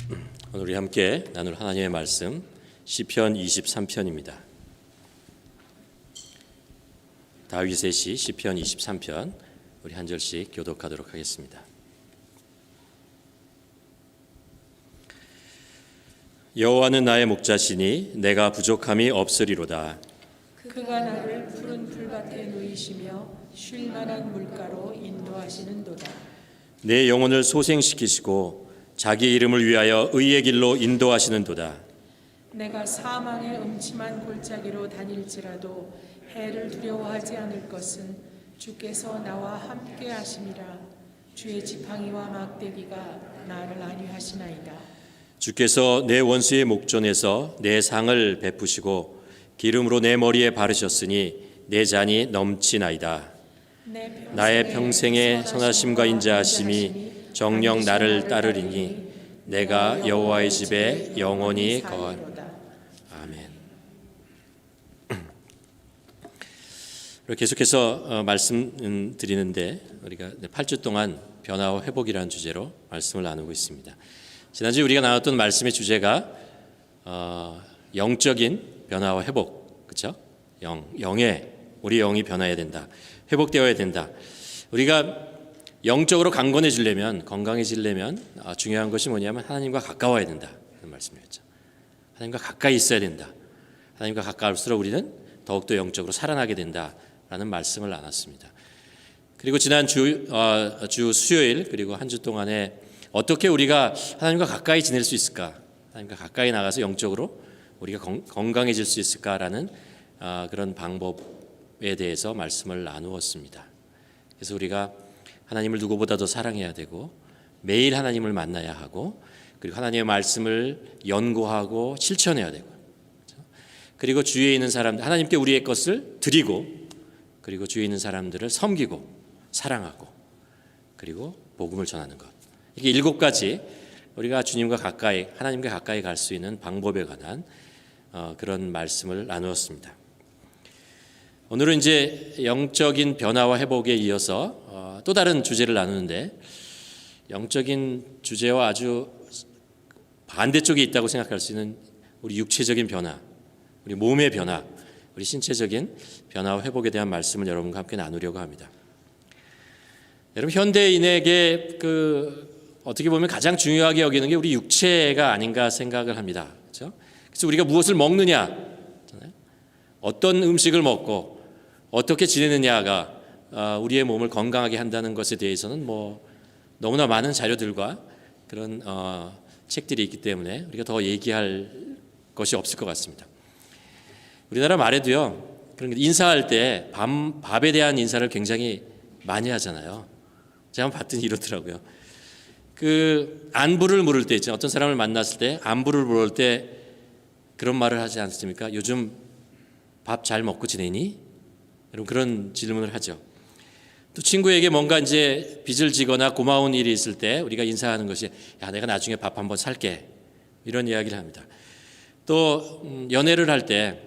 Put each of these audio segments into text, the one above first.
오늘 우리 함께 나눌 하나님의 말씀 시편 23편입니다. 다윗의 시 시편 23편 우리 한 절씩 교독하도록 하겠습니다. 여호와는 나의 목자시니 내가 부족함이 없으리로다. 그가 나를 푸른 풀밭에 누이시며 쉴 만한 물가로 인도하시는도다. 내 영혼을 소생시키시고 자기 이름을 위하여 의의 길로 인도하시는도다. 내가 사망의 음침한 골짜기로 다닐지라도 해를 두려워하지 않을 것은 주께서 나와 함께 하심이라. 주의 지팡이와 막대기가 나를 안위하시나이다. 주께서 내 원수의 목전에서 내 상을 베푸시고 기름으로 내 머리에 바르셨으니 내 잔이 넘치나이다. 나의 평생의 선하심과 인자하심이 정녕 나를 따르리니 내가 여호와의 집에 영원히 거하리로다. 아멘. 계속해서 말씀드리는데 우리가 8주 동안 변화와 회복이라는 주제로 말씀을 나누고 있습니다. 지난주에 우리가 나눴던 말씀의 주제가 영적인 변화와 회복, 그렇죠? 우리 영이 변화해야 된다, 회복되어야 된다. 우리가 영적으로 강건해지려면, 건강해지려면 중요한 것이 뭐냐면 하나님과 가까워야 된다, 그런 말씀이었죠. 하나님과 가까이 있어야 된다. 하나님과 가까울수록 우리는 더욱더 영적으로 살아나게 된다라는 말씀을 나눴습니다. 그리고 지난 주 수요일 그리고 한 주 동안에 어떻게 우리가 하나님과 가까이 지낼 수 있을까, 하나님과 가까이 나가서 영적으로 우리가 건강해질 수 있을까라는 그런 방법에 대해서 말씀을 나누었습니다. 그래서 우리가 하나님을 누구보다 더 사랑해야 되고 매일 하나님을 만나야 하고 그리고 하나님의 말씀을 연구하고 실천해야 되고, 그리고 주위에 있는 사람들, 하나님께 우리의 것을 드리고 그리고 주위에 있는 사람들을 섬기고 사랑하고 그리고 복음을 전하는 것. 이게 7가지 우리가 주님과 가까이, 하나님과 가까이 갈 수 있는 방법에 관한 그런 말씀을 나누었습니다. 오늘은 이제 영적인 변화와 회복에 이어서 또 다른 주제를 나누는데, 영적인 주제와 아주 반대쪽에 있다고 생각할 수 있는 우리 육체적인 변화, 우리 몸의 변화, 우리 신체적인 변화와 회복에 대한 말씀을 여러분과 함께 나누려고 합니다. 여러분, 현대인에게 어떻게 보면 가장 중요하게 여기는 게 우리 육체가 아닌가 생각을 합니다. 그렇죠? 그래서 우리가 무엇을 먹느냐, 어떤 음식을 먹고 어떻게 지내느냐가 우리의 몸을 건강하게 한다는 것에 대해서는 너무나 많은 자료들과 그런 책들이 있기 때문에 우리가 더 얘기할 것이 없을 것 같습니다. 우리나라 말에도요, 그런 인사할 때 밥에 대한 인사를 굉장히 많이 하잖아요. 제가 한번 봤더니 이렇더라고요. 안부를 물을 때 있죠. 어떤 사람을 만났을 때 안부를 물을 때 그런 말을 하지 않습니까? 요즘 밥 잘 먹고 지내니? 여러분, 그런 질문을 하죠. 또 친구에게 뭔가 이제 빚을 지거나 고마운 일이 있을 때 우리가 인사하는 것이, 야, 내가 나중에 밥 한번 살게, 이런 이야기를 합니다. 또 연애를 할 때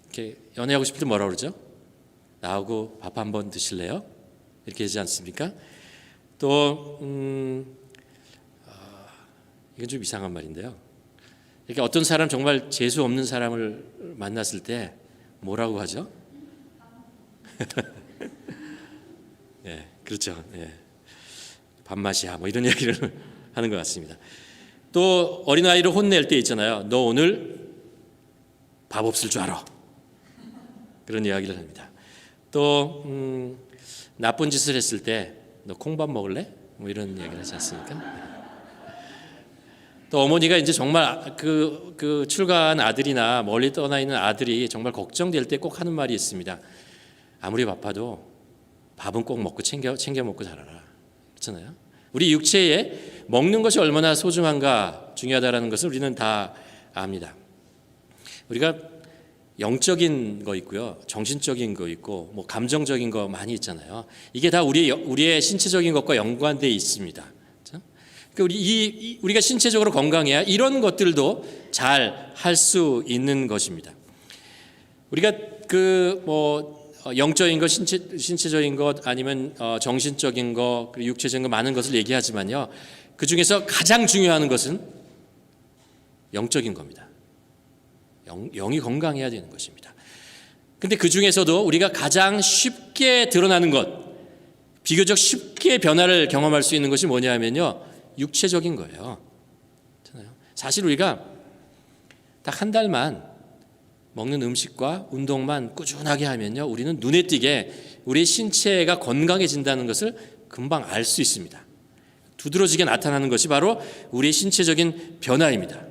이렇게 연애하고 싶을 때 뭐라고 그러죠? 나하고 밥 한번 드실래요? 이렇게 하지 않습니까? 또 이건 좀 이상한 말인데요. 이렇게 어떤 사람, 정말 재수 없는 사람을 만났을 때 뭐라고 하죠? 예, 그렇죠. 예. 밥맛이야, 이런 이야기를 하는 것 같습니다. 또 어린아이를 혼낼 때 있잖아요. 너 오늘 밥 없을 줄 알아. 그런 이야기를 합니다. 또 나쁜 짓을 했을 때 너 콩밥 먹을래? 이런 이야기를 하지 않습니까? 또 어머니가 이제 정말 그 출가한 아들이나 멀리 떠나 있는 아들이 정말 걱정될 때 꼭 하는 말이 있습니다. 아무리 바빠도 밥은 꼭 먹고 챙겨 먹고 자라라. 그렇잖아요. 우리 육체에 먹는 것이 얼마나 소중한가, 중요하다라는 것을 우리는 다 압니다. 우리가 영적인 거 있고요, 정신적인 거 있고, 감정적인 거 많이 있잖아요. 이게 다 우리의 신체적인 것과 연관되어 있습니다. 우리가 신체적으로 건강해야 이런 것들도 잘 할 수 있는 것입니다. 우리가 영적인 것, 신체적인 것, 아니면 정신적인 것, 육체적인 것, 많은 것을 얘기하지만요, 그 중에서 가장 중요한 것은 영적인 겁니다. 영이 건강해야 되는 것입니다. 근데 그 중에서도 우리가 가장 쉽게 드러나는 것, 비교적 쉽게 변화를 경험할 수 있는 것이 뭐냐 하면요, 육체적인 거예요. 사실 우리가 딱 한 달만 먹는 음식과 운동만 꾸준하게 하면요, 우리는 눈에 띄게 우리의 신체가 건강해진다는 것을 금방 알 수 있습니다. 두드러지게 나타나는 것이 바로 우리의 신체적인 변화입니다.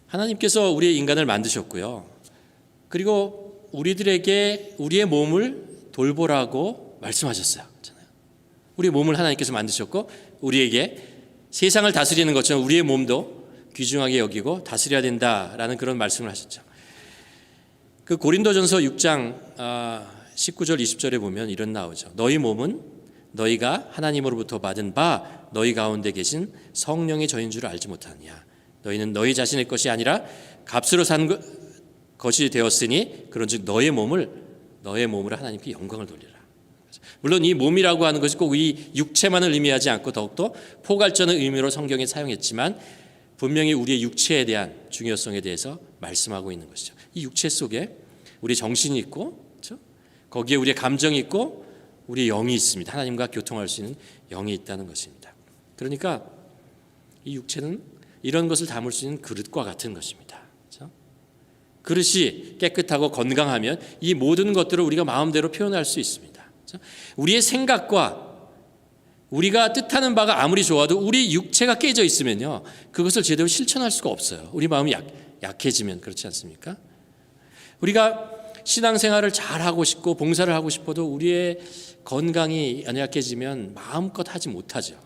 하나님께서 우리의 인간을 만드셨고요, 그리고 우리들에게 우리의 몸을 돌보라고 말씀하셨어요. 우리의 몸을 하나님께서 만드셨고, 우리에게 세상을 다스리는 것처럼 우리의 몸도 귀중하게 여기고 다스려야 된다라는 그런 말씀을 하셨죠. 그 고린도전서 6장 19절 20절에 보면 이런 나오죠. 너희 몸은 너희가 하나님으로부터 받은 바 너희 가운데 계신 성령의 저인 줄 알지 못하느냐. 너희는 너희 자신의 것이 아니라 값으로 산 것이 되었으니 그런즉 너의 몸으로 하나님께 영광을 돌리라. 물론 이 몸이라고 하는 것이 꼭 이 육체만을 의미하지 않고 더욱더 포괄적인 의미로 성경에 사용했지만 분명히 우리의 육체에 대한 중요성에 대해서 말씀하고 있는 것이죠. 이 육체 속에 우리 정신이 있고, 그렇죠? 거기에 우리의 감정이 있고 우리의 영이 있습니다. 하나님과 교통할 수 있는 영이 있다는 것입니다. 그러니까 이 육체는 이런 것을 담을 수 있는 그릇과 같은 것입니다. 그렇죠? 그릇이 깨끗하고 건강하면 이 모든 것들을 우리가 마음대로 표현할 수 있습니다. 그렇죠? 우리의 생각과 우리가 뜻하는 바가 아무리 좋아도 우리 육체가 깨져 있으면요, 그것을 제대로 실천할 수가 없어요. 우리 마음이 약해지면. 그렇지 않습니까? 우리가 신앙생활을 잘하고 싶고 봉사를 하고 싶어도 우리의 건강이 연약해지면 마음껏 하지 못하죠.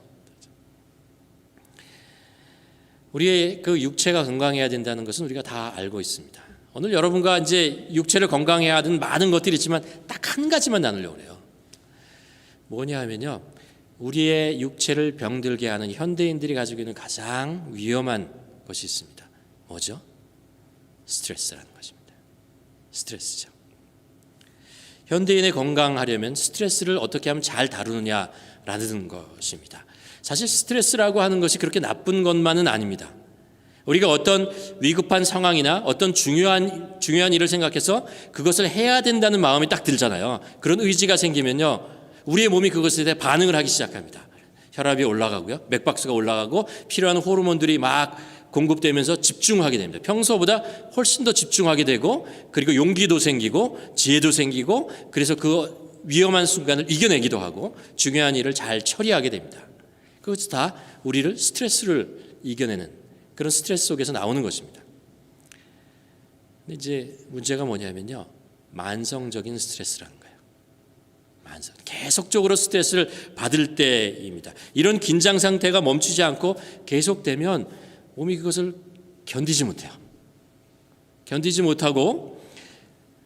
우리의 그 육체가 건강해야 된다는 것은 우리가 다 알고 있습니다. 오늘 여러분과 이제 육체를 건강해야 하는 많은 것들이 있지만 딱 한 가지만 나누려고 해요. 뭐냐 하면요, 우리의 육체를 병들게 하는 현대인들이 가지고 있는 가장 위험한 것이 있습니다. 뭐죠? 스트레스라는 것입니다. 스트레스죠. 현대인의 건강하려면 스트레스를 어떻게 하면 잘 다루느냐라는 것입니다. 사실 스트레스라고 하는 것이 그렇게 나쁜 것만은 아닙니다. 우리가 어떤 위급한 상황이나 어떤 중요한 일을 생각해서 그것을 해야 된다는 마음이 딱 들잖아요. 그런 의지가 생기면요, 우리의 몸이 그것에 대해 반응을 하기 시작합니다. 혈압이 올라가고요, 맥박수가 올라가고 필요한 호르몬들이 막 공급되면서 집중하게 됩니다. 평소보다 훨씬 더 집중하게 되고, 그리고 용기도 생기고 지혜도 생기고, 그래서 그 위험한 순간을 이겨내기도 하고 중요한 일을 잘 처리하게 됩니다. 그것이 다 우리를 스트레스를 이겨내는 그런 스트레스 속에서 나오는 것입니다. 근데 이제 문제가 뭐냐면요, 만성적인 스트레스라는 거예요. 계속적으로 스트레스를 받을 때입니다. 이런 긴장 상태가 멈추지 않고 계속되면 몸이 그것을 견디지 못해요. 견디지 못하고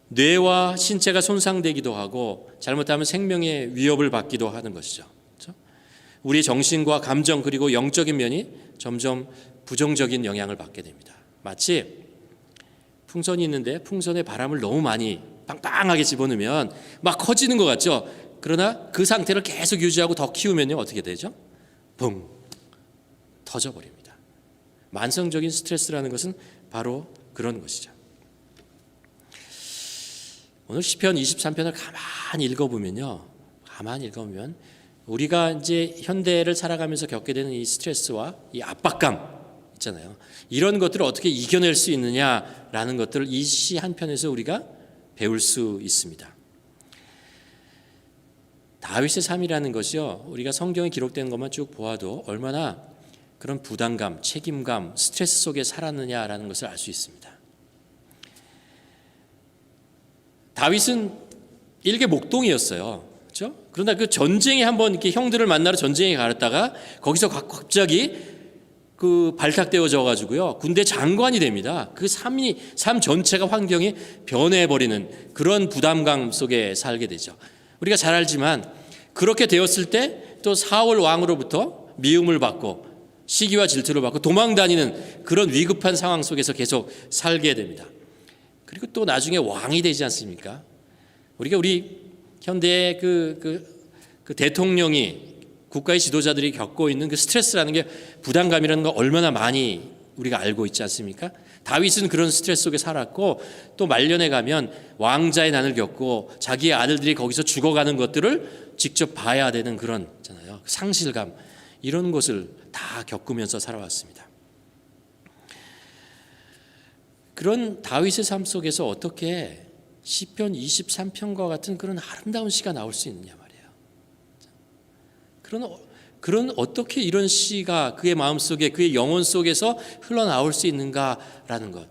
뇌와 신체가 손상되기도 하고 잘못하면 생명의 위협을 받기도 하는 것이죠. 그렇죠? 우리의 정신과 감정 그리고 영적인 면이 점점 부정적인 영향을 받게 됩니다. 마치 풍선이 있는데 풍선에 바람을 너무 많이 빵빵하게 집어넣으면 막 커지는 것 같죠. 그러나 그 상태를 계속 유지하고 더 키우면요, 어떻게 되죠? 붕 터져버립니다. 만성적인 스트레스라는 것은 바로 그런 것이죠. 오늘 시편 23편을 가만히 읽어보면 우리가 이제 현대를 살아가면서 겪게 되는 이 스트레스와 이 압박감 있잖아요. 이런 것들을 어떻게 이겨낼 수 있느냐라는 것들을 이 시 한 편에서 우리가 배울 수 있습니다. 다윗의 삶이라는 것이요, 우리가 성경에 기록된 것만 쭉 보아도 얼마나 그런 부담감, 책임감, 스트레스 속에 살았느냐라는 것을 알 수 있습니다. 다윗은 일개 목동이었어요. 그렇죠? 그러나 그 전쟁에 한번 이렇게 형들을 만나러 전쟁에 갔다가 거기서 갑자기 그 발탁되어져 가지고요, 군대 장관이 됩니다. 그 삶 전체가 환경이 변해버리는 그런 부담감 속에 살게 되죠. 우리가 잘 알지만 그렇게 되었을 때 또 사울 왕으로부터 미움을 받고 시기와 질투를 받고 도망다니는 그런 위급한 상황 속에서 계속 살게 됩니다. 그리고 또 나중에 왕이 되지 않습니까? 우리 현대의 그 대통령이 국가의 지도자들이 겪고 있는 그 스트레스라는 게 부담감이라는 거 얼마나 많이 우리가 알고 있지 않습니까? 다윗은 그런 스트레스 속에 살았고 또 말년에 가면 왕자의 난을 겪고 자기의 아들들이 거기서 죽어가는 것들을 직접 봐야 되는 그런 있잖아요. 상실감 이런 것을 다 겪으면서 살아왔습니다. 그런 다윗의 삶 속에서 어떻게 시편 23편과 같은 그런 아름다운 시가 나올 수 있느냐 말이에요. 그런 어떻게 이런 시가 그의 마음속에 그의 영혼 속에서 흘러나올 수 있는가라는 것.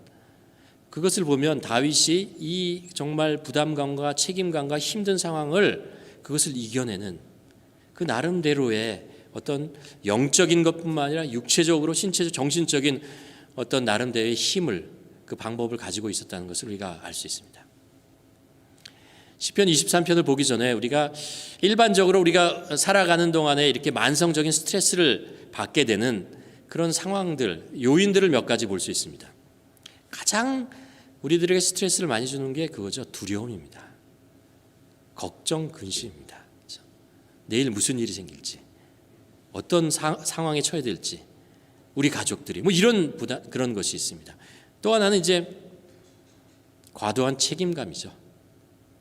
그것을 보면 다윗이 이 정말 부담감과 책임감과 힘든 상황을 그것을 이겨내는 그 나름대로의 어떤 영적인 것뿐만 아니라 육체적으로 신체적 정신적인 어떤 나름대로의 힘을 그 방법을 가지고 있었다는 것을 우리가 알 수 있습니다. 시편 23편을 보기 전에 우리가 일반적으로 우리가 살아가는 동안에 이렇게 만성적인 스트레스를 받게 되는 그런 상황들, 요인들을 몇 가지 볼 수 있습니다. 가장 우리들에게 스트레스를 많이 주는 게 그거죠. 두려움입니다. 걱정, 근심입니다. 그렇죠? 내일 무슨 일이 생길지, 어떤 상황에 처해 될지, 우리 가족들이 뭐 이런 그런 것이 있습니다. 또 하나는 이제 과도한 책임감이죠.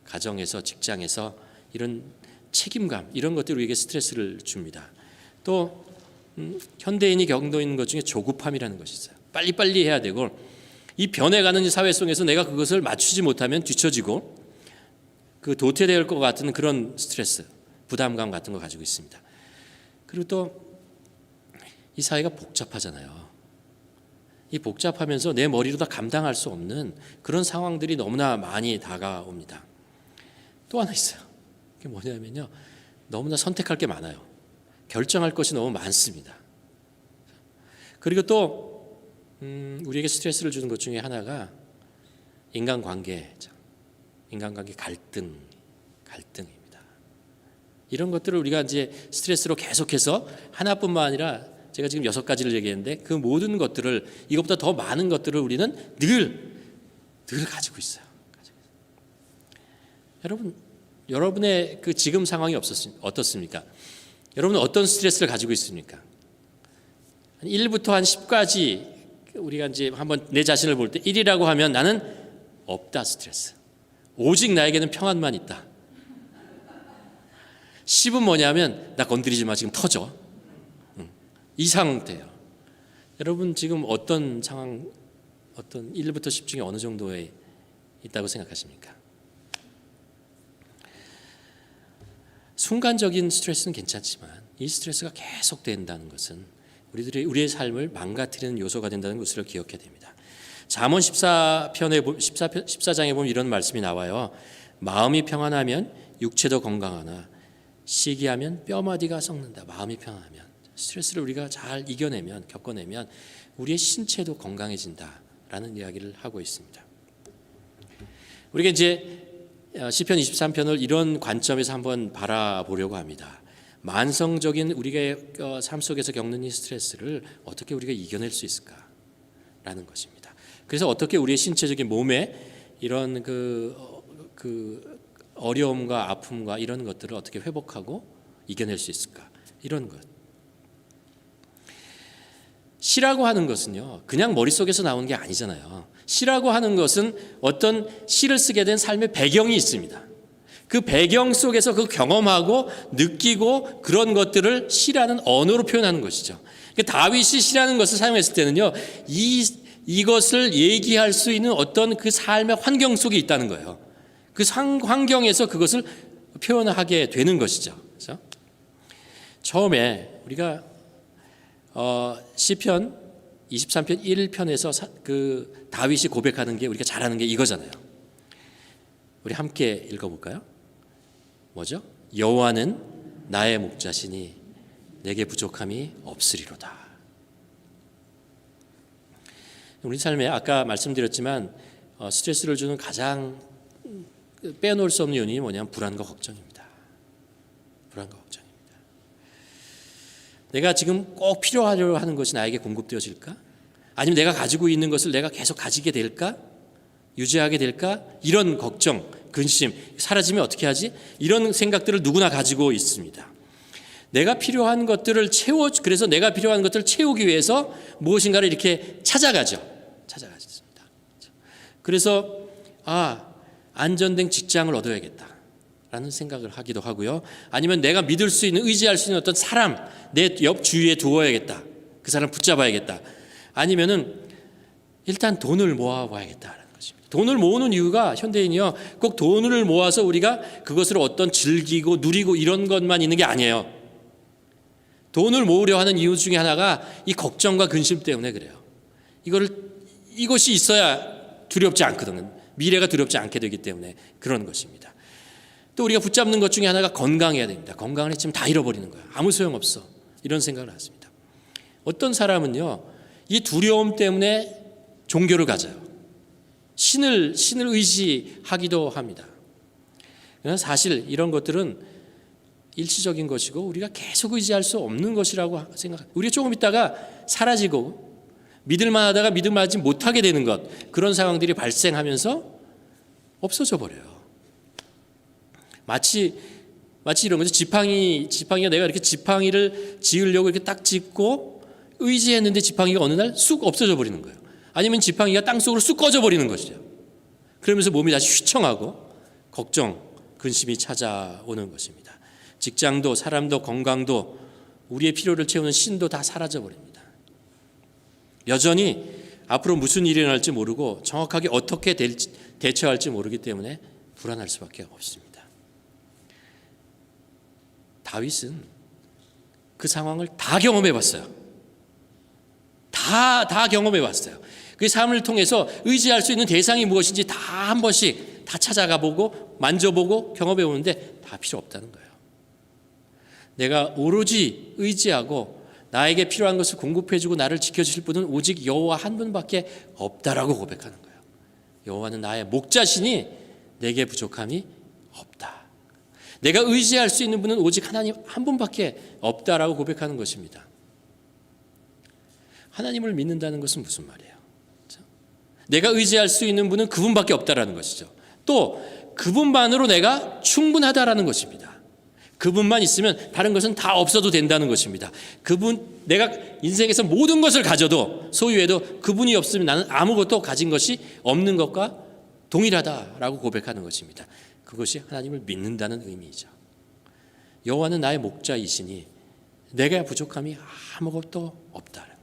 가정에서 직장에서 이런 책임감 이런 것들이 우리에게 스트레스를 줍니다. 또 현대인이 겪고 있는 것 중에 조급함이라는 것이 있어요. 빨리빨리 해야 되고 이 변해가는 이 사회 속에서 내가 그것을 맞추지 못하면 뒤처지고 그 도태될 것 같은 그런 스트레스, 부담감 같은 거 가지고 있습니다. 그리고 또 이 사회가 복잡하잖아요. 이 복잡하면서 내 머리로 다 감당할 수 없는 그런 상황들이 너무나 많이 다가옵니다. 또 하나 있어요. 그게 뭐냐면요. 너무나 선택할 게 많아요. 결정할 것이 너무 많습니다. 그리고 또 우리에게 스트레스를 주는 것 중에 하나가 인간관계 갈등입니다. 이런 것들을 우리가 이제 스트레스로 계속해서 하나뿐만 아니라 제가 지금 6가지를 얘기했는데 그 모든 것들을 이것보다 더 많은 것들을 우리는 늘 가지고 있어요. 여러분의 그 지금 상황이 어떻습니까? 여러분은 어떤 스트레스를 가지고 있습니까? 1부터 한 10까지 우리가 이제 한번 내 자신을 볼 때 1이라고 하면 나는 없다 스트레스. 오직 나에게는 평안만 있다. 10은 뭐냐면 나 건드리지 마 지금 터져. 이 상태예요. 여러분 지금 어떤 상황, 어떤 1부터 10 중에 어느 정도에 있다고 생각하십니까? 순간적인 스트레스는 괜찮지만 이 스트레스가 계속된다는 것은 우리의 삶을 망가뜨리는 요소가 된다는 것을 기억해야 됩니다. 잠언 14장에 보면 이런 말씀이 나와요. 마음이 평안하면 육체도 건강하나 시기하면 뼈마디가 썩는다. 마음이 평안하면 스트레스를 우리가 잘 이겨내면 겪어내면 우리의 신체도 건강해진다라는 이야기를 하고 있습니다. 우리가 이제 시편 23편을 이런 관점에서 한번 바라보려고 합니다. 만성적인 우리가 삶 속에서 겪는 이 스트레스를 어떻게 우리가 이겨낼 수 있을까라는 것입니다. 그래서 어떻게 우리의 신체적인 몸에 이런 그 어려움과 아픔과 이런 것들을 어떻게 회복하고 이겨낼 수 있을까? 이런 것. 시라고 하는 것은요, 그냥 머릿속에서 나오는 게 아니잖아요. 시라고 하는 것은 어떤 시를 쓰게 된 삶의 배경이 있습니다. 그 배경 속에서 그 경험하고 느끼고 그런 것들을 시라는 언어로 표현하는 것이죠. 그러니까 다윗이 시라는 것을 사용했을 때는요, 이것을 얘기할 수 있는 어떤 그 삶의 환경 속에 있다는 거예요. 그 환경에서 그것을 표현하게 되는 것이죠. 그렇죠? 처음에 우리가 시편 23편 1편에서 그 다윗이 고백하는 게 우리가 잘 아는 게 이거잖아요. 우리 함께 읽어볼까요? 뭐죠? 여호와는 나의 목자시니 내게 부족함이 없으리로다. 우리 삶에 아까 말씀드렸지만 스트레스를 주는 가장 빼놓을 수 없는 요인이 뭐냐면 불안과 걱정입니다. 불안과 걱정입니다. 내가 지금 꼭 필요하려 하는 것이 나에게 공급되어질까? 아니면 내가 가지고 있는 것을 내가 계속 가지게 될까? 유지하게 될까? 이런 걱정, 근심, 사라지면 어떻게 하지? 이런 생각들을 누구나 가지고 있습니다. 내가 필요한 것들을 그래서 내가 필요한 것들을 채우기 위해서 무엇인가를 이렇게 찾아가죠. 찾아가습니다. 그래서 안전된 직장을 얻어야겠다라는 생각을 하기도 하고요. 아니면 내가 믿을 수 있는, 의지할 수 있는 어떤 사람 내 옆 주위에 두어야겠다. 그 사람 붙잡아야겠다. 아니면은 일단 돈을 모아봐야겠다라는 것입니다. 돈을 모으는 이유가 현대인이요, 꼭 돈을 모아서 우리가 그것을 어떤 즐기고 누리고 이런 것만 있는 게 아니에요. 돈을 모으려 하는 이유 중에 하나가 이 걱정과 근심 때문에 그래요. 이것이 있어야 두렵지 않거든요. 미래가 두렵지 않게 되기 때문에 그런 것입니다. 또 우리가 붙잡는 것 중에 하나가 건강해야 됩니다. 건강을 했지만 다 잃어버리는 거예요. 아무 소용없어. 이런 생각을 했습니다. 어떤 사람은요, 이 두려움 때문에 종교를 가져요. 신을 의지하기도 합니다. 그러나 사실 이런 것들은 일시적인 것이고 우리가 계속 의지할 수 없는 것이라고 생각합니다. 우리가 조금 있다가 사라지고 믿을만 하다가 믿을만하지 못하게 되는 것, 그런 상황들이 발생하면서 없어져 버려요. 마치 이런 거죠. 지팡이가 내가 이렇게 지팡이를 지으려고 이렇게 딱 짚고 의지했는데 지팡이가 어느 날 쑥 없어져 버리는 거예요. 아니면 지팡이가 땅속으로 쑥 꺼져 버리는 것이죠. 그러면서 몸이 다시 휘청하고 걱정, 근심이 찾아오는 것입니다. 직장도 사람도 건강도 우리의 필요를 채우는 신도 다 사라져 버립니다. 여전히 앞으로 무슨 일이 일어날지 모르고 정확하게 어떻게 대처할지 모르기 때문에 불안할 수밖에 없습니다. 다윗은 그 상황을 다 경험해 봤어요. 다 경험해 봤어요. 그 삶을 통해서 의지할 수 있는 대상이 무엇인지 다 한 번씩 다 찾아가 보고 만져보고 경험해 보는데 다 필요 없다는 거예요. 내가 오로지 의지하고 나에게 필요한 것을 공급해주고 나를 지켜주실 분은 오직 여호와 한 분밖에 없다라고 고백하는 거예요. 여호와는 나의 목자시니 내게 부족함이 없다. 내가 의지할 수 있는 분은 오직 하나님 한 분밖에 없다라고 고백하는 것입니다. 하나님을 믿는다는 것은 무슨 말이에요? 내가 의지할 수 있는 분은 그분밖에 없다라는 것이죠. 또 그분만으로 내가 충분하다라는 것입니다. 그분만 있으면 다른 것은 다 없어도 된다는 것입니다. 내가 인생에서 모든 것을 가져도 소유해도 그분이 없으면 나는 아무것도 가진 것이 없는 것과 동일하다라고 고백하는 것입니다. 그것이 하나님을 믿는다는 의미이죠. 여호와는 나의 목자이시니 내가 부족함이 아무것도 없다는 거죠.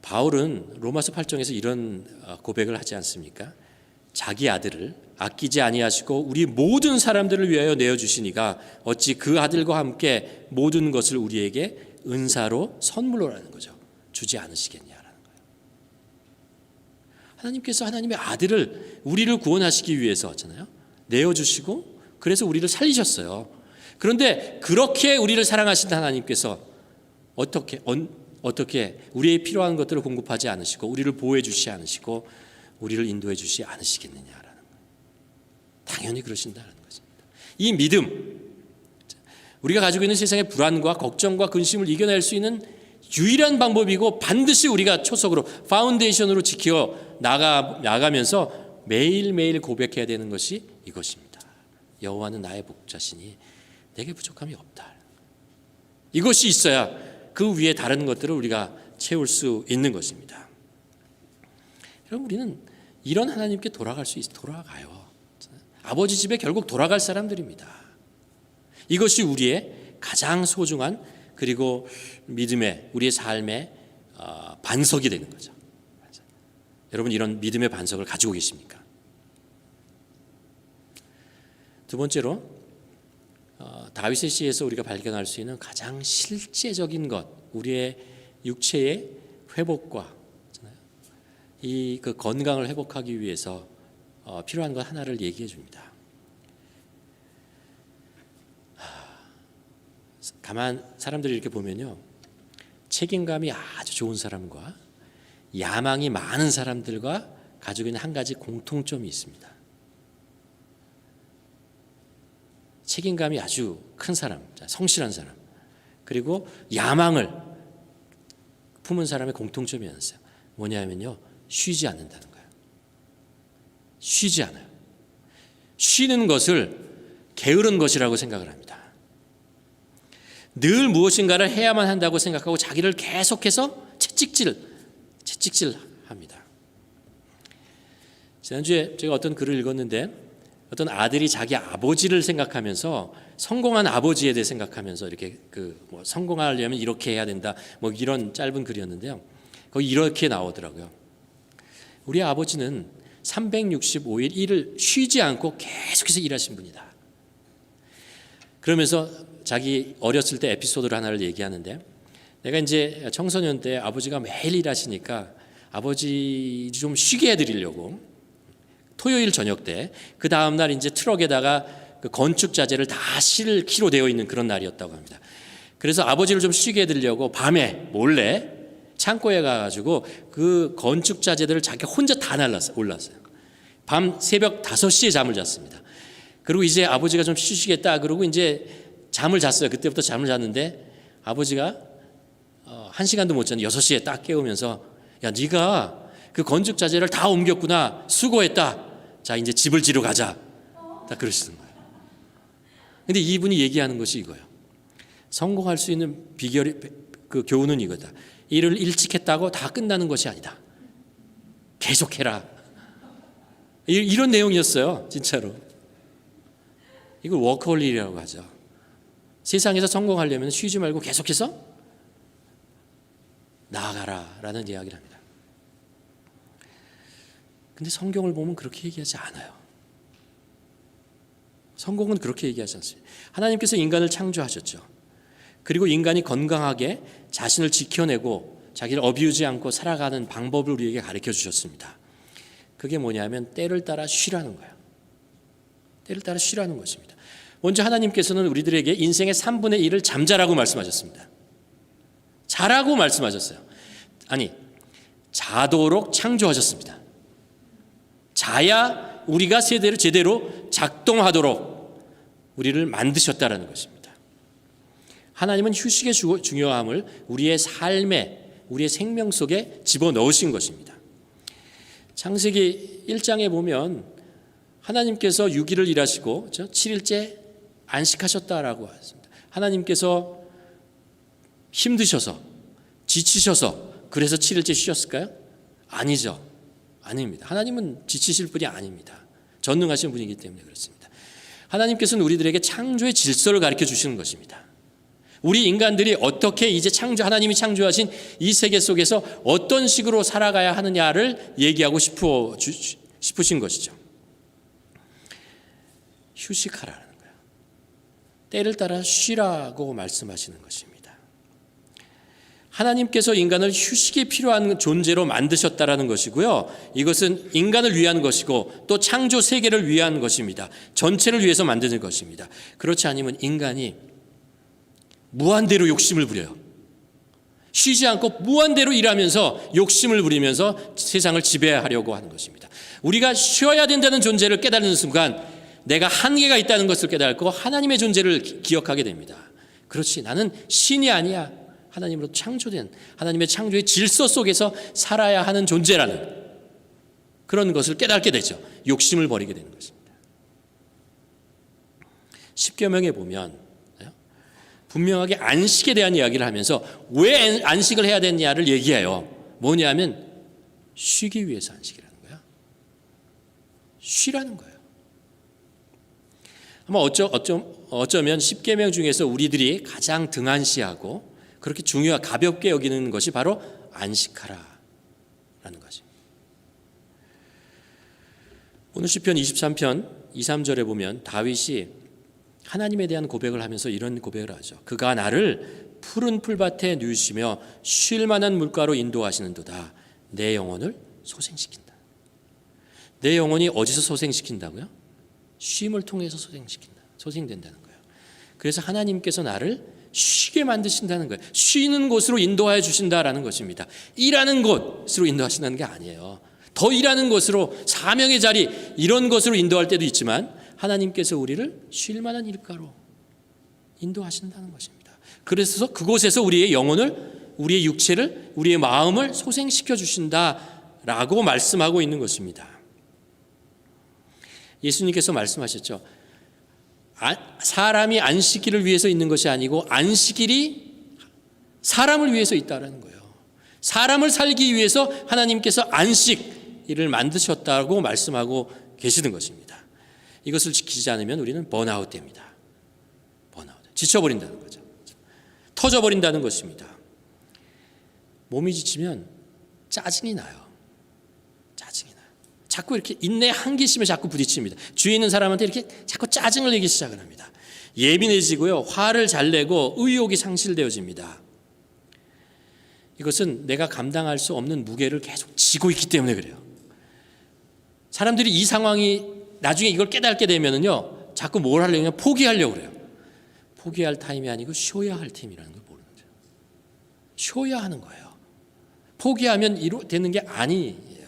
바울은 로마서 8장에서 이런 고백을 하지 않습니까? 자기 아들을 아끼지 아니하시고 우리 모든 사람들을 위하여 내어주시니가 어찌 그 아들과 함께 모든 것을 우리에게 은사로 선물로라는 거죠. 주지 않으시겠냐라는 거예요. 하나님께서 하나님의 아들을 우리를 구원하시기 위해서 하잖아요. 내어주시고 그래서 우리를 살리셨어요. 그런데 그렇게 우리를 사랑하신 하나님께서 어떻게 우리의 필요한 것들을 공급하지 않으시고 우리를 보호해 주시지 않으시고 우리를 인도해 주시지 않으시겠느냐라는 거예요. 당연히 그러신다는 것입니다. 이 믿음, 우리가 가지고 있는 세상의 불안과 걱정과 근심을 이겨낼 수 있는 유일한 방법이고 반드시 우리가 초석으로 파운데이션으로 지켜 나가면서 매일매일 고백해야 되는 것이 이것입니다. 여호와는 나의 목자시니 내게 부족함이 없다. 이것이 있어야 그 위에 다른 것들을 우리가 채울 수 있는 것입니다. 여러분, 우리는 이런 하나님께 돌아가요. 아버지 집에 결국 돌아갈 사람들입니다. 이것이 우리의 가장 소중한 그리고 믿음의 우리의 삶의 반석이 되는 거죠. 여러분, 이런 믿음의 반석을 가지고 계십니까? 두 번째로 다윗의 시에서 우리가 발견할 수 있는 가장 실제적인 것, 우리의 육체의 회복과 이 그 건강을 회복하기 위해서 필요한 것 하나를 얘기해 줍니다. 가만 사람들이 이렇게 보면요, 책임감이 아주 좋은 사람과 야망이 많은 사람들과 가지고 있는 한 가지 공통점이 있습니다. 책임감이 아주 큰 사람, 성실한 사람, 그리고 야망을 품은 사람의 공통점이 있어요. 뭐냐면요, 쉬지 않는다는 거예요. 쉬지 않아요. 쉬는 것을 게으른 것이라고 생각을 합니다. 늘 무엇인가를 해야만 한다고 생각하고 자기를 계속해서 채찍질합니다. 지난주에 제가 어떤 글을 읽었는데 어떤 아들이 자기 아버지를 생각하면서 성공한 아버지에 대해 생각하면서 이렇게 성공하려면 이렇게 해야 된다 이런 짧은 글이었는데요. 거기 이렇게 나오더라고요. 우리 아버지는 365일 일을 쉬지 않고 계속해서 일하신 분이다. 그러면서 자기 어렸을 때 에피소드를 하나를 얘기하는데, 내가 이제 청소년 때 아버지가 매일 일하시니까 아버지 좀 쉬게 해드리려고 토요일 저녁 때 그 다음날 이제 트럭에다가 그 건축 자재를 다 실기로 되어 있는 그런 날이었다고 합니다. 그래서 아버지를 좀 쉬게 해드리려고 밤에 몰래 창고에 가가지고 그 건축 자재들을 자기 혼자 다 올랐어요. 밤 새벽 5시에 잠을 잤습니다. 그리고 이제 아버지가 좀 쉬시겠다 그러고 이제 잠을 잤어요. 그때부터 잠을 잤는데 아버지가 1시간도 못 잤는데 6시에 딱 깨우면서, 야, 네가 그 건축 자재를 다 옮겼구나, 수고했다, 자 이제 집을 지러 가자, 딱 그러시는 거예요. 근데 이분이 얘기하는 것이 이거예요. 성공할 수 있는 비결이, 그 교훈은 이거다. 일을 일찍 했다고 다 끝나는 것이 아니다. 계속해라. 이런 내용이었어요. 진짜로. 이걸 워커홀릭이라고 하죠. 세상에서 성공하려면 쉬지 말고 계속해서 나아가라라는 이야기를 합니다. 근데 성경을 보면 그렇게 얘기하지 않아요. 성공은 그렇게 얘기하지 않습니다. 하나님께서 인간을 창조하셨죠. 그리고 인간이 건강하게 자신을 지켜내고 자기를 어비우지 않고 살아가는 방법을 우리에게 가르쳐 주셨습니다. 그게 뭐냐면 때를 따라 쉬라는 거예요. 때를 따라 쉬라는 것입니다. 먼저 하나님께서는 우리들에게 인생의 3분의 1을 잠자라고 말씀하셨습니다. 자라고 말씀하셨어요. 아니, 자도록 창조하셨습니다. 자야 우리가 제대로 작동하도록 우리를 만드셨다라는 것입니다. 하나님은 휴식의 중요함을 우리의 삶에, 우리의 생명 속에 집어넣으신 것입니다. 창세기 1장에 보면 하나님께서 6일을 일하시고 7일째 안식하셨다라고 했습니다. 하나님께서 힘드셔서 지치셔서 그래서 7일째 쉬셨을까요? 아니죠. 아닙니다. 하나님은 지치실 분이 아닙니다. 전능하신 분이기 때문에 그렇습니다. 하나님께서는 우리들에게 창조의 질서를 가르쳐 주시는 것입니다. 우리 인간들이 어떻게 이제 하나님이 창조하신 이 세계 속에서 어떤 식으로 살아가야 하느냐를 얘기하고 싶으신 것이죠. 휴식하라는 거예요. 때를 따라 쉬라고 말씀하시는 것입니다. 하나님께서 인간을 휴식이 필요한 존재로 만드셨다라는 것이고요. 이것은 인간을 위한 것이고 또 창조 세계를 위한 것입니다. 전체를 위해서 만드는 것입니다. 그렇지 않으면 인간이 무한대로 욕심을 부려요. 쉬지 않고 무한대로 일하면서 욕심을 부리면서 세상을 지배하려고 하는 것입니다. 우리가 쉬어야 된다는 존재를 깨달는 순간 내가 한계가 있다는 것을 깨닫고 하나님의 존재를 기억하게 됩니다. 그렇지, 나는 신이 아니야. 하나님으로 창조된 하나님의 창조의 질서 속에서 살아야 하는 존재라는 그런 것을 깨닫게 되죠. 욕심을 버리게 되는 것입니다. 십계명에 보면 분명하게 안식에 대한 이야기를 하면서 왜 안식을 해야 되느냐를 얘기해요. 뭐냐면 쉬기 위해서 안식이라는 거야. 쉬라는 거예요. 아마 어쩌면 십계명 중에서 우리들이 가장 등한시하고 그렇게 가볍게 여기는 것이 바로 안식하라라는 것입니다. 오늘 시편 23편 2, 3절에 보면 다윗이 하나님에 대한 고백을 하면서 이런 고백을 하죠. 그가 나를 푸른 풀밭에 누우시며 쉴 만한 물가로 인도하시는도다. 내 영혼을 소생시킨다. 내 영혼이 어디서 소생시킨다고요? 쉼을 통해서 소생된다는 거예요. 그래서 하나님께서 나를 쉬게 만드신다는 거예요. 쉬는 곳으로 인도하여 주신다라는 것입니다. 일하는 곳으로 인도하신다는 게 아니에요. 더 일하는 곳으로, 사명의 자리, 이런 것으로 인도할 때도 있지만 하나님께서 우리를 쉴 만한 일가로 인도하신다는 것입니다. 그래서 그곳에서 우리의 영혼을, 우리의 육체를, 우리의 마음을 소생시켜 주신다라고 말씀하고 있는 것입니다. 예수님께서 말씀하셨죠. 사람이 안식일을 위해서 있는 것이 아니고 안식일이 사람을 위해서 있다라는 거예요. 사람을 살기 위해서 하나님께서 안식일을 만드셨다고 말씀하고 계시는 것입니다. 이것을 지키지 않으면 우리는 번아웃 됩니다. 번아웃. 지쳐버린다는 거죠. 터져버린다는 것입니다. 몸이 지치면 짜증이 나요. 짜증이 나요. 자꾸 이렇게 인내 한기심에 자꾸 부딪힙니다. 주위에 있는 사람한테 이렇게 자꾸 짜증을 내기 시작을 합니다. 예민해지고요. 화를 잘 내고 의욕이 상실되어집니다. 이것은 내가 감당할 수 없는 무게를 계속 지고 있기 때문에 그래요. 사람들이 이 상황이 나중에 이걸 깨닫게 되면은요, 자꾸 뭘 하려고 그냥 포기하려고 그래요. 포기할 타임이 아니고 쉬어야 할 타임이라는 걸 모르는 거죠. 쉬어야 하는 거예요. 포기하면 되는 게 아니에요.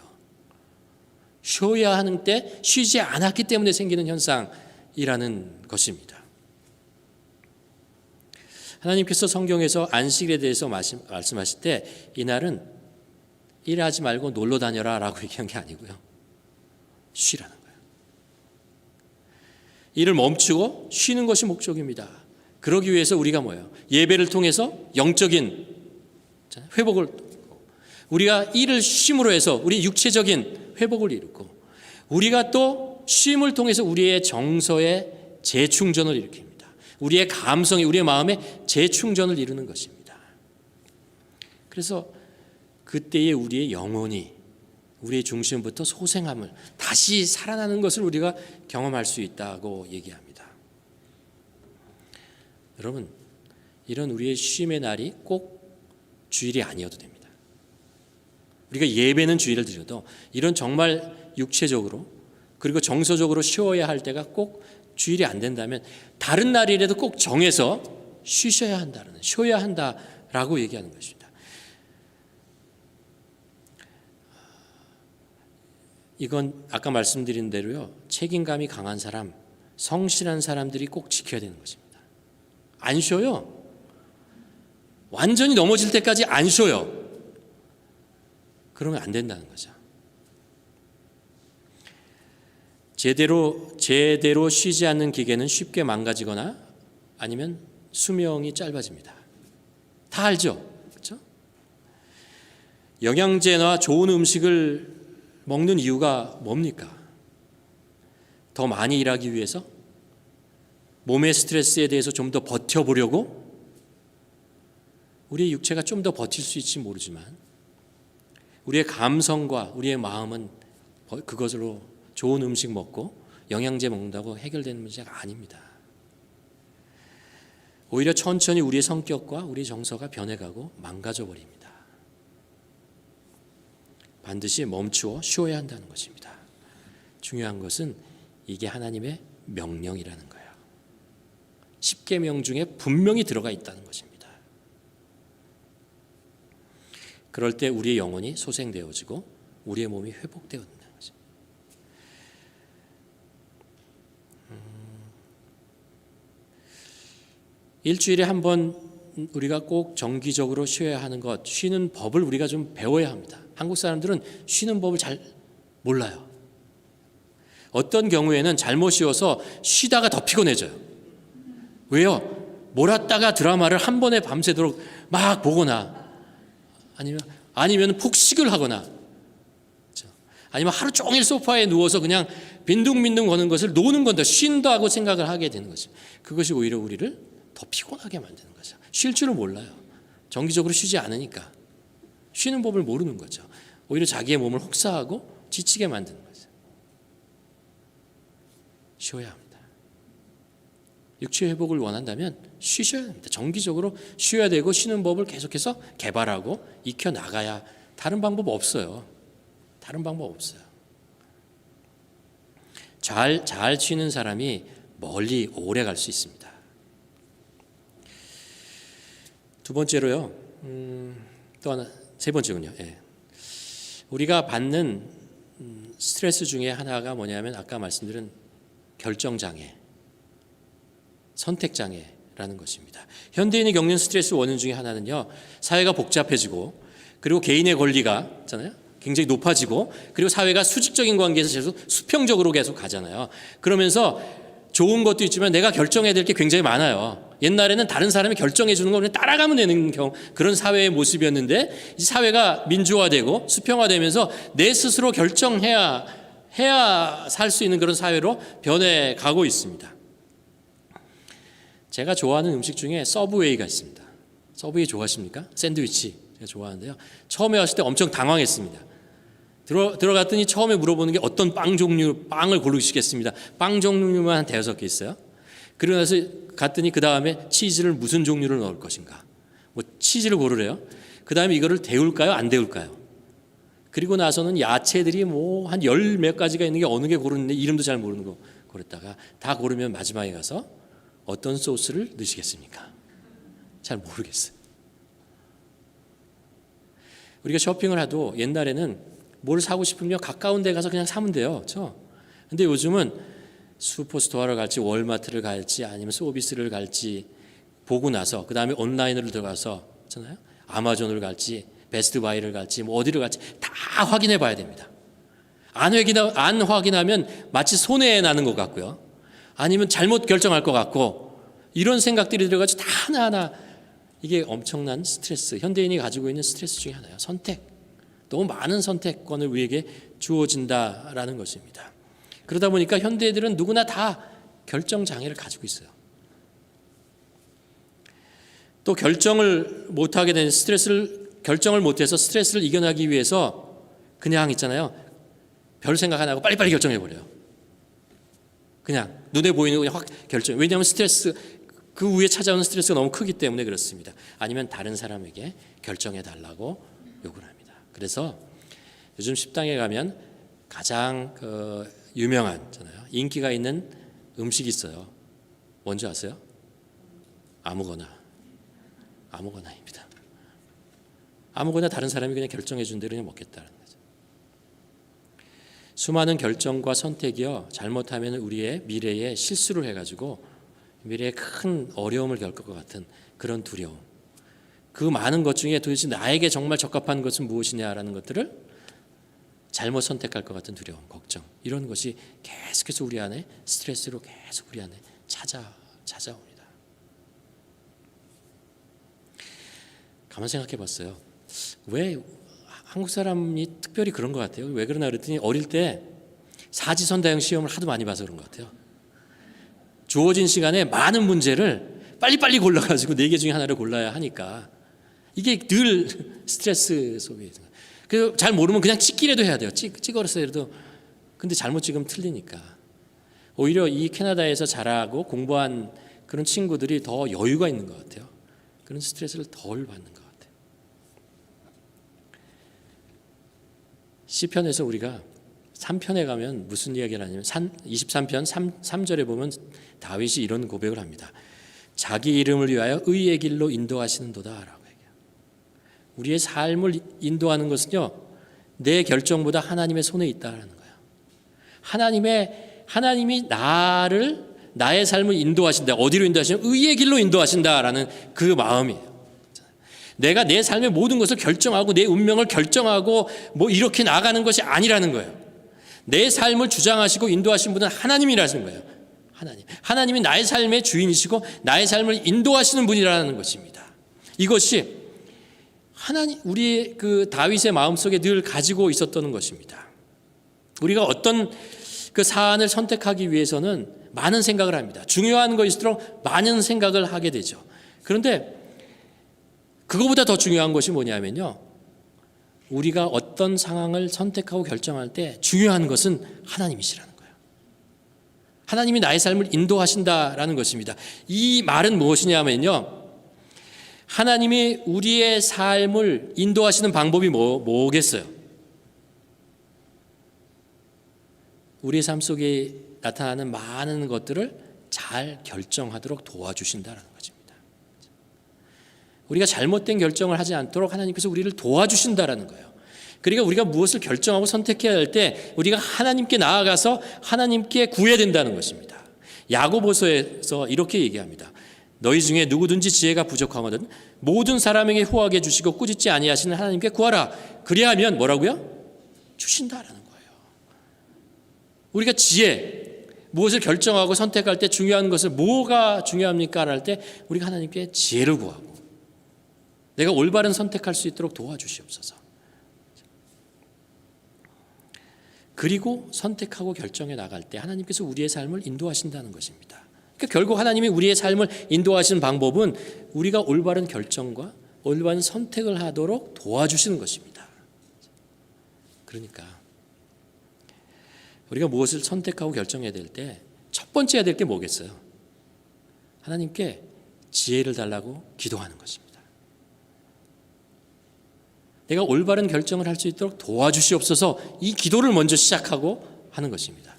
쉬어야 하는 때 쉬지 않았기 때문에 생기는 현상이라는 것입니다. 하나님께서 성경에서 안식일에 대해서 말씀하실 때 이날은 일하지 말고 놀러 다녀라 라고 얘기한 게 아니고요. 쉬라는 거예요. 일을 멈추고 쉬는 것이 목적입니다. 그러기 위해서 우리가 뭐예요? 예배를 통해서 영적인 회복을, 우리가 일을 쉼으로 해서 우리 육체적인 회복을 이루고, 우리가 또 쉼을 통해서 우리의 정서의 재충전을 일으킵니다. 우리의 감성이, 우리의 마음의 재충전을 이루는 것입니다. 그래서 그때의 우리의 영혼이 우리의 중심부터 소생함을, 다시 살아나는 것을 우리가 경험할 수 있다고 얘기합니다. 여러분, 이런 우리의 쉼의 날이 꼭 주일이 아니어도 됩니다. 우리가 예배는 주일을 드려도 이런 정말 육체적으로 그리고 정서적으로 쉬어야 할 때가 꼭 주일이 안 된다면 다른 날이라도 꼭 정해서 쉬셔야 한다는, 쉬어야 한다라고 얘기하는 것입니다. 이건 아까 말씀드린 대로요, 책임감이 강한 사람, 성실한 사람들이 꼭 지켜야 되는 것입니다. 안 쉬어요. 완전히 넘어질 때까지 안 쉬어요. 그러면 안 된다는 거죠. 제대로 쉬지 않는 기계는 쉽게 망가지거나 아니면 수명이 짧아집니다. 다 알죠? 그렇죠? 영양제나 좋은 음식을 먹는 이유가 뭡니까? 더 많이 일하기 위해서? 몸의 스트레스에 대해서 좀 더 버텨보려고? 우리의 육체가 좀 더 버틸 수 있을지 모르지만 우리의 감성과 우리의 마음은 그것으로 좋은 음식 먹고 영양제 먹는다고 해결되는 문제가 아닙니다. 오히려 천천히 우리의 성격과 우리의 정서가 변해가고 망가져 버립니다. 반드시 멈추어 쉬어야 한다는 것입니다. 중요한 것은 이게 하나님의 명령이라는 거예요. 10계명 중에 분명히 들어가 있다는 것입니다. 그럴 때 우리의 영혼이 소생되어지고 우리의 몸이 회복되어진다는 거죠. 일주일에 한 번 우리가 꼭 정기적으로 쉬어야 하는 것, 쉬는 법을 우리가 좀 배워야 합니다. 한국 사람들은 쉬는 법을 잘 몰라요. 어떤 경우에는 잘못 쉬어서 쉬다가 더 피곤해져요. 왜요? 몰았다가 드라마를 한 번에 밤새도록 막 보거나 아니면 폭식을 하거나 아니면 하루 종일 소파에 누워서 그냥 빈둥빈둥 거는 것을 노는 건데 쉰다고 생각을 하게 되는 거죠. 그것이 오히려 우리를 더 피곤하게 만드는 거죠. 쉴 줄을 몰라요. 정기적으로 쉬지 않으니까. 쉬는 법을 모르는 거죠. 오히려 자기의 몸을 혹사하고 지치게 만드는 거죠. 쉬어야 합니다. 육체 회복을 원한다면 쉬셔야 합니다. 정기적으로 쉬어야 되고 쉬는 법을 계속해서 개발하고 익혀나가야, 다른 방법 없어요. 다른 방법 없어요. 잘 쉬는 사람이 멀리 오래 갈 수 있습니다. 두 번째로요, 또 하나, 세 번째군요. 예. 우리가 받는 스트레스 중에 하나가 뭐냐면 아까 말씀드린 결정장애, 선택장애라는 것입니다. 현대인이 겪는 스트레스 원인 중에 하나는요, 사회가 복잡해지고 그리고 개인의 권리가 있잖아요, 굉장히 높아지고 그리고 사회가 수직적인 관계에서 계속 수평적으로 계속 가잖아요. 그러면서 좋은 것도 있지만 내가 결정해야 될 게 굉장히 많아요. 옛날에는 다른 사람이 결정해 주는 거 그냥 따라가면 되는 그런 사회의 모습이었는데 이 사회가 민주화되고 수평화되면서 내 스스로 결정해야 살 수 있는 그런 사회로 변해가고 있습니다. 제가 좋아하는 음식 중에 서브웨이가 있습니다. 서브웨이 좋아하십니까? 샌드위치 제가 좋아하는데요. 처음에 왔을 때 엄청 당황했습니다. 들어갔더니 처음에 물어보는 게 어떤 빵을 고르시겠습니다. 빵 종류만 한 5개 있어요. 그러고 나서 갔더니 그 다음에 치즈를 무슨 종류를 넣을 것인가. 뭐 치즈를 고르래요. 그 다음에 이거를 데울까요? 안 데울까요? 그리고 나서는 야채들이 뭐 한 10몇 가지가 있는 게 어느 게 고르는데 이름도 잘 모르는 거 고르다가 다 고르면 마지막에 가서 어떤 소스를 넣으시겠습니까? 잘 모르겠어요. 우리가 쇼핑을 하도 옛날에는 뭘 사고 싶으면 가까운 데 가서 그냥 사면 돼요. 그렇죠? 근데 요즘은 슈퍼스토어를 갈지 월마트를 갈지 아니면 소비스를 갈지 보고 나서 그 다음에 온라인으로 들어가서 있잖아요. 아마존을 갈지 베스트바이를 갈지 뭐 어디를 갈지 다 확인해 봐야 됩니다. 안 확인하면 마치 손해 나는 것 같고요. 아니면 잘못 결정할 것 같고 이런 생각들이 들어가지고 다 하나하나 이게 엄청난 스트레스, 현대인이 가지고 있는 스트레스 중에 하나예요. 선택. 너무 많은 선택권을 우리에게 주어진다라는 것입니다. 그러다 보니까 현대인들은 누구나 다 결정 장애를 가지고 있어요. 또 결정을 못하게 되는 결정을 못해서 스트레스를 이겨나기 위해서 그냥 있잖아요. 별 생각 안 하고 빨리빨리 결정해버려요. 그냥 눈에 보이는 거 그냥 확 결정. 왜냐하면 그 위에 찾아오는 스트레스가 너무 크기 때문에 그렇습니다. 아니면 다른 사람에게 결정해달라고 요구를 합니다. 그래서 요즘 식당에 가면 가장 유명한 인기가 있는 음식이 있어요. 뭔지 아세요? 아무거나입니다. 아무거나 다른 사람이 그냥 결정해 준 대로 그냥 먹겠다는 거죠. 수많은 결정과 선택이요 잘못하면 우리의 미래에 실수를 해가지고 미래에 큰 어려움을 겪을 것 같은 그런 두려움. 그 많은 것 중에 도대체 나에게 정말 적합한 것은 무엇이냐라는 것들을 잘못 선택할 것 같은 두려움, 걱정 이런 것이 계속해서 우리 안에 스트레스로 계속 우리 안에 찾아옵니다. 가만 생각해 봤어요. 왜 한국 사람이 특별히 그런 것 같아요. 왜 그러나 그랬더니 어릴 때 사지선다형 시험을 하도 많이 봐서 그런 것 같아요. 주어진 시간에 많은 문제를 빨리빨리 골라가지고 4개 중에 하나를 골라야 하니까 이게 늘 스트레스 속에 있는 거예요. 그래서 잘 모르면 그냥 찍기라도 해야 돼요. 찍어서라도. 근데 잘못 찍으면 틀리니까. 오히려 이 캐나다에서 자라고 공부한 그런 친구들이 더 여유가 있는 것 같아요. 그런 스트레스를 덜 받는 것 같아요. 시편에서 우리가 3편에 가면 무슨 이야기를 하냐면 23편 3절에 보면 다윗이 이런 고백을 합니다. 자기 이름을 위하여 의의 길로 인도하시는도다 라고 얘기해요. 우리의 삶을 인도하는 것은요 내 결정보다 하나님의 손에 있다라는 거예요. 하나님이 나의 삶을 인도하신다. 어디로 인도하시냐? 의의 길로 인도하신다라는 그 마음이에요. 내가 내 삶의 모든 것을 결정하고 내 운명을 결정하고 뭐 이렇게 나가는 것이 아니라는 거예요. 내 삶을 주장하시고 인도하신 분은 하나님이라는 거예요. 하나님이 나의 삶의 주인이시고 나의 삶을 인도하시는 분이라는 것입니다. 이것이 우리의 그 다윗의 마음속에 늘 가지고 있었던 것입니다. 우리가 어떤 그 사안을 선택하기 위해서는 많은 생각을 합니다. 중요한 것일수록 많은 생각을 하게 되죠. 그런데 그거보다 더 중요한 것이 뭐냐면요. 우리가 어떤 상황을 선택하고 결정할 때 중요한 것은 하나님이시라는 거예요. 하나님이 나의 삶을 인도하신다라는 것입니다. 이 말은 무엇이냐면요. 하나님이 우리의 삶을 인도하시는 방법이 뭐겠어요? 우리의 삶 속에 나타나는 많은 것들을 잘 결정하도록 도와주신다는 것입니다. 우리가 잘못된 결정을 하지 않도록 하나님께서 우리를 도와주신다는 거예요. 그러니까 우리가 무엇을 결정하고 선택해야 할 때 우리가 하나님께 나아가서 하나님께 구해야 된다는 것입니다. 야고보서에서 이렇게 얘기합니다. 너희 중에 누구든지 지혜가 부족하거든 모든 사람에게 후하게 주시고 꾸짖지 아니하시는 하나님께 구하라. 그리하면 뭐라고요? 주신다라는 거예요. 우리가 지혜, 무엇을 결정하고 선택할 때 중요한 것을 뭐가 중요합니까? 할 때 우리가 하나님께 지혜를 구하고 내가 올바른 선택할 수 있도록 도와주시옵소서. 그리고 선택하고 결정해 나갈 때 하나님께서 우리의 삶을 인도하신다는 것입니다. 그러니까 결국 하나님이 우리의 삶을 인도하시는 방법은 우리가 올바른 결정과 올바른 선택을 하도록 도와주시는 것입니다. 그러니까 우리가 무엇을 선택하고 결정해야 될 때 첫 번째 해야 될 게 뭐겠어요? 하나님께 지혜를 달라고 기도하는 것입니다. 내가 올바른 결정을 할 수 있도록 도와주시옵소서, 이 기도를 먼저 시작하고 하는 것입니다.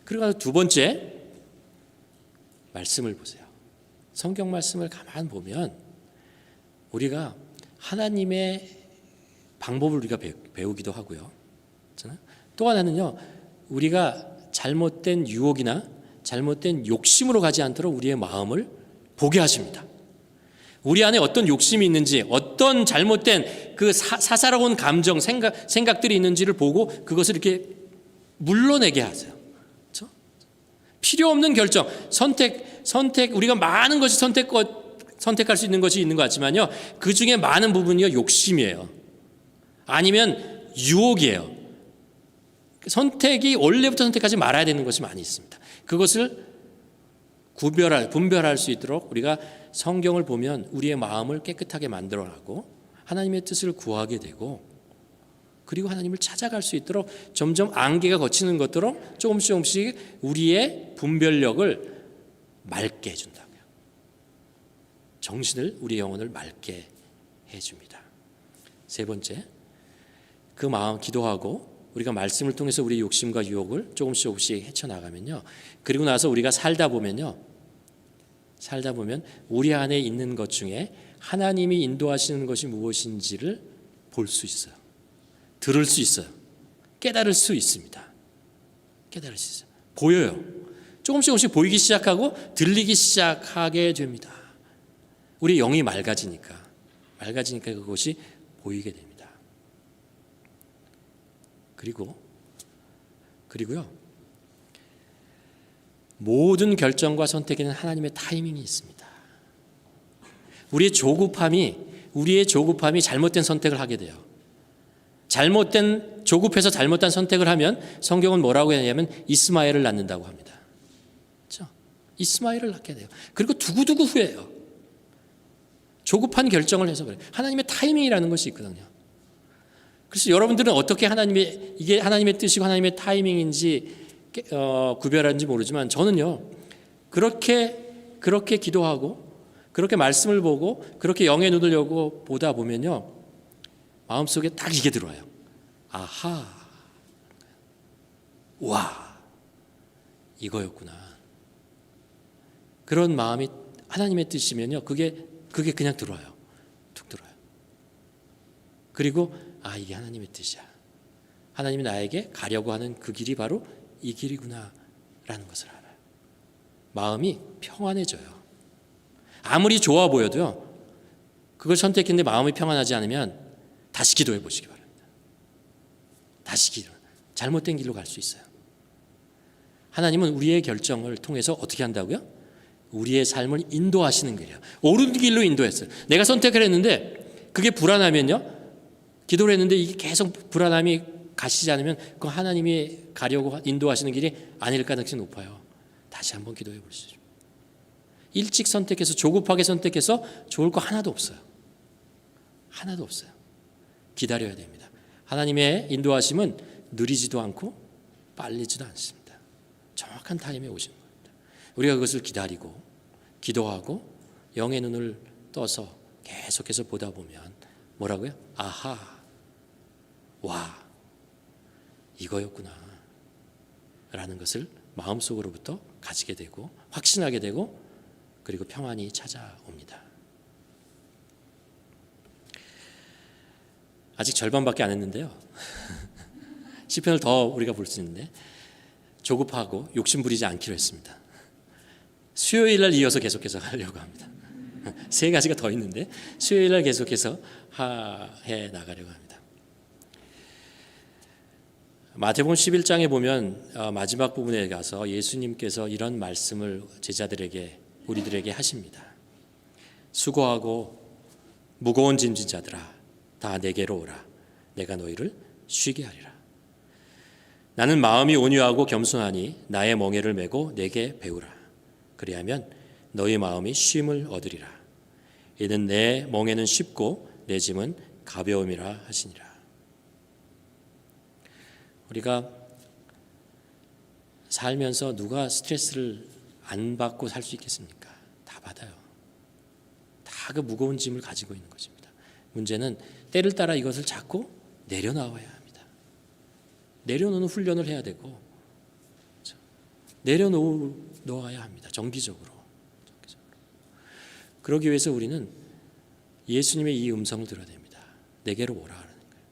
그리고 두 번째, 말씀을 보세요. 성경 말씀을 가만 보면 우리가 하나님의 방법을 우리가 배우기도 하고요. 또 하나는요, 우리가 잘못된 유혹이나 잘못된 욕심으로 가지 않도록 우리의 마음을 보게 하십니다. 우리 안에 어떤 욕심이 있는지, 어떤 잘못된 그 사사로운 감정, 생각들이 있는지를 보고 그것을 이렇게 물러내게 하세요. 그렇죠? 필요 없는 결정, 선택, 우리가 많은 것이 선택할 수 있는 것이 있는 것 같지만요, 그 중에 많은 부분이요, 욕심이에요. 아니면 유혹이에요. 선택이 원래부터 선택하지 말아야 되는 것이 많이 있습니다. 그것을 분별할 수 있도록 우리가 성경을 보면 우리의 마음을 깨끗하게 만들어가고 하나님의 뜻을 구하게 되고, 그리고 하나님을 찾아갈 수 있도록 점점 안개가 걷히는 것처럼 조금씩 우리의 분별력을 맑게 해준다고요. 정신을, 우리의 영혼을 맑게 해줍니다. 세 번째, 그 마음 기도하고 우리가 말씀을 통해서 우리의 욕심과 유혹을 조금씩 헤쳐나가면요, 그리고 나서 우리가 살다 보면 우리 안에 있는 것 중에 하나님이 인도하시는 것이 무엇인지를 볼 수 있어요. 들을 수 있어요. 깨달을 수 있습니다. 깨달을 수 있어요. 보여요. 조금씩 보이기 시작하고 들리기 시작하게 됩니다. 우리 영이 맑아지니까 그것이 보이게 됩니다. 그리고요, 모든 결정과 선택에는 하나님의 타이밍이 있습니다. 우리의 조급함이 잘못된 선택을 하게 돼요. 조급해서 잘못된 선택을 하면 성경은 뭐라고 하냐면 이스마엘을 낳는다고 합니다. 그렇죠? 이스마엘을 낳게 돼요. 그리고 두고두고 후회해요. 조급한 결정을 해서 그래요. 하나님의 타이밍이라는 것이 있거든요. 그래서 여러분들은 어떻게 이게 하나님의 뜻이고 하나님의 타이밍인지 구별하는지 모르지만, 저는요, 그렇게 기도하고 그렇게 말씀을 보고 그렇게 영의 눈을 열고 보다 보면요, 마음속에 딱 이게 들어와요. 아하, 와, 이거였구나. 그런 마음이 하나님의 뜻이면요, 그게 그냥 들어와요. 툭 들어와요. 그리고 이게 하나님의 뜻이야. 하나님이 나에게 가려고 하는 그 길이 바로 이 길이구나 라는 것을 알아요. 마음이 평안해져요. 아무리 좋아 보여도요, 그걸 선택했는데 마음이 평안하지 않으면 다시 기도해 보시기 바랍니다. 잘못된 길로 갈 수 있어요. 하나님은 우리의 결정을 통해서 어떻게 한다고요? 우리의 삶을 인도하시는 길이에요. 옳은 길로 인도했어요. 내가 선택을 했는데 그게 불안하면요, 기도를 했는데 이게 계속 불안함이 가시지 않으면 그 하나님이 가려고 인도하시는 길이 아닐 가능성이 높아요. 다시 한번 기도해 보시죠. 일찍 선택해서 조급하게 선택해서 좋을 거 하나도 없어요. 하나도 없어요. 기다려야 됩니다. 하나님의 인도하심은 느리지도 않고 빨리지도 않습니다. 정확한 타임에 오시는 겁니다. 우리가 그것을 기다리고 기도하고 영의 눈을 떠서 계속해서 보다 보면 뭐라고요? 아하, 와, 이거였구나 라는 것을 마음속으로부터 가지게 되고 확신하게 되고, 그리고 평안이 찾아옵니다. 아직 절반밖에 안 했는데요. 시편을 더 우리가 볼 수 있는데, 조급하고 욕심 부리지 않기로 했습니다. 수요일 날 이어서 계속해서 하려고 합니다. 세 가지가 더 있는데 수요일 날 계속해서 해 나가려고 합니다. 마태복음 11장에 보면 마지막 부분에 가서 예수님께서 이런 말씀을 제자들에게 우리들에게 하십니다. 수고하고 무거운 짐진 자들아 다 내게로 오라. 내가 너희를 쉬게 하리라. 나는 마음이 온유하고 겸손하니 나의 멍에를 메고 내게 배우라. 그리하면 너희 마음이 쉼을 얻으리라. 이는 내 멍에는 쉽고 내 짐은 가벼움이라 하시니라. 우리가 살면서 누가 스트레스를 안 받고 살 수 있겠습니까? 다 받아요. 다 그 무거운 짐을 가지고 있는 것입니다. 문제는 때를 따라 이것을 자꾸 내려놓아야 합니다. 내려놓는 훈련을 해야 되고 내려놓아야 합니다. 정기적으로. 그러기 위해서 우리는 예수님의 이 음성을 들어야 됩니다. 내게로 오라 하는 거예요.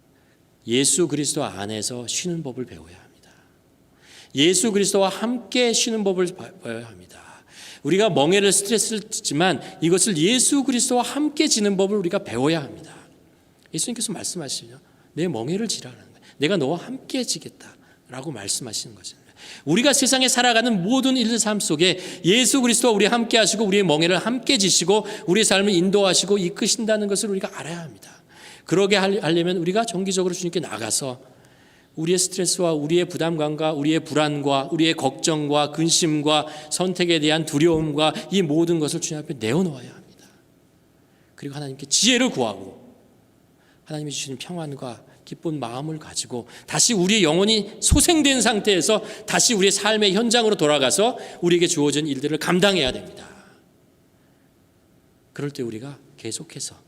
예수 그리스도 안에서 쉬는 법을 배워야 합니다. 예수 그리스도와 함께 쉬는 법을 배워야 합니다. 우리가 멍에를 스트레스를 듣지만 이것을 예수 그리스도와 함께 지는 법을 우리가 배워야 합니다. 예수님께서 말씀하시죠. 내 멍에를 지라는 거예요. 내가 너와 함께 지겠다라고 말씀하시는 것입니다. 우리가 세상에 살아가는 모든 일들 삶 속에 예수 그리스도와 우리 함께 하시고 우리의 멍에를 함께 지시고 우리의 삶을 인도하시고 이끄신다는 것을 우리가 알아야 합니다. 그러게 하려면 우리가 정기적으로 주님께 나가서 우리의 스트레스와 우리의 부담감과 우리의 불안과 우리의 걱정과 근심과 선택에 대한 두려움과 이 모든 것을 주님 앞에 내어놓아야 합니다. 그리고 하나님께 지혜를 구하고 하나님이 주시는 평안과 기쁜 마음을 가지고 다시 우리의 영혼이 소생된 상태에서 다시 우리의 삶의 현장으로 돌아가서 우리에게 주어진 일들을 감당해야 됩니다. 그럴 때 우리가 계속해서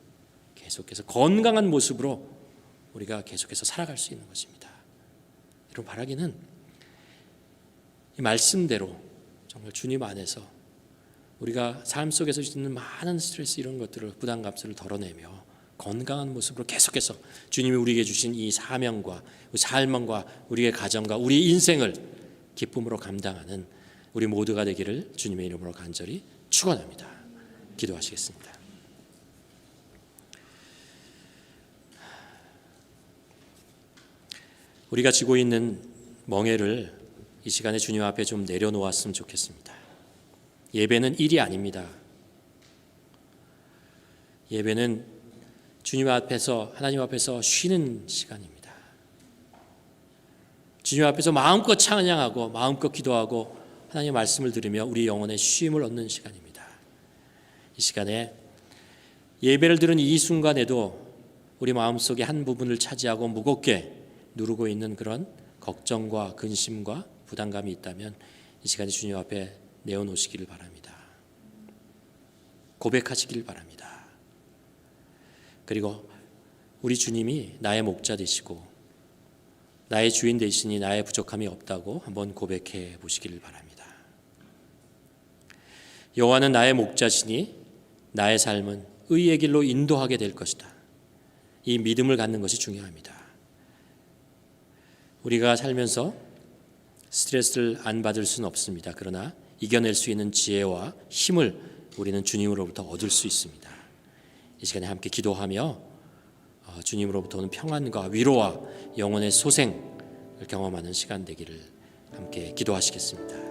건강한 모습으로 우리가 계속해서 살아갈 수 있는 것입니다. 여러분 바라기는 이 말씀대로 정말 주님 안에서 우리가 삶 속에서 있는 많은 스트레스 이런 것들을 부담감들을 덜어내며 건강한 모습으로 계속해서 주님이 우리에게 주신 이 사명과 삶과 우리의 가정과 우리의 인생을 기쁨으로 감당하는 우리 모두가 되기를 주님의 이름으로 간절히 축원합니다. 기도하시겠습니다. 우리가 지고 있는 멍에를 이 시간에 주님 앞에 좀 내려놓았으면 좋겠습니다. 예배는 일이 아닙니다. 예배는 주님 앞에서 하나님 앞에서 쉬는 시간입니다. 주님 앞에서 마음껏 찬양하고 마음껏 기도하고 하나님의 말씀을 들으며 우리 영혼의 쉼을 얻는 시간입니다. 이 시간에 예배를 들은 이 순간에도 우리 마음속에 한 부분을 차지하고 무겁게 누르고 있는 그런 걱정과 근심과 부담감이 있다면 이 시간에 주님 앞에 내어놓으시기를 바랍니다. 고백하시기를 바랍니다. 그리고 우리 주님이 나의 목자 되시고 나의 주인 되시니 나의 부족함이 없다고 한번 고백해 보시기를 바랍니다. 여호와는 나의 목자시니 나의 삶은 의의 길로 인도하게 될 것이다. 이 믿음을 갖는 것이 중요합니다. 우리가 살면서 스트레스를 안 받을 수는 없습니다. 그러나 이겨낼 수 있는 지혜와 힘을 우리는 주님으로부터 얻을 수 있습니다. 이 시간에 함께 기도하며 주님으로부터 오는 평안과 위로와 영혼의 소생을 경험하는 시간 되기를 함께 기도하시겠습니다.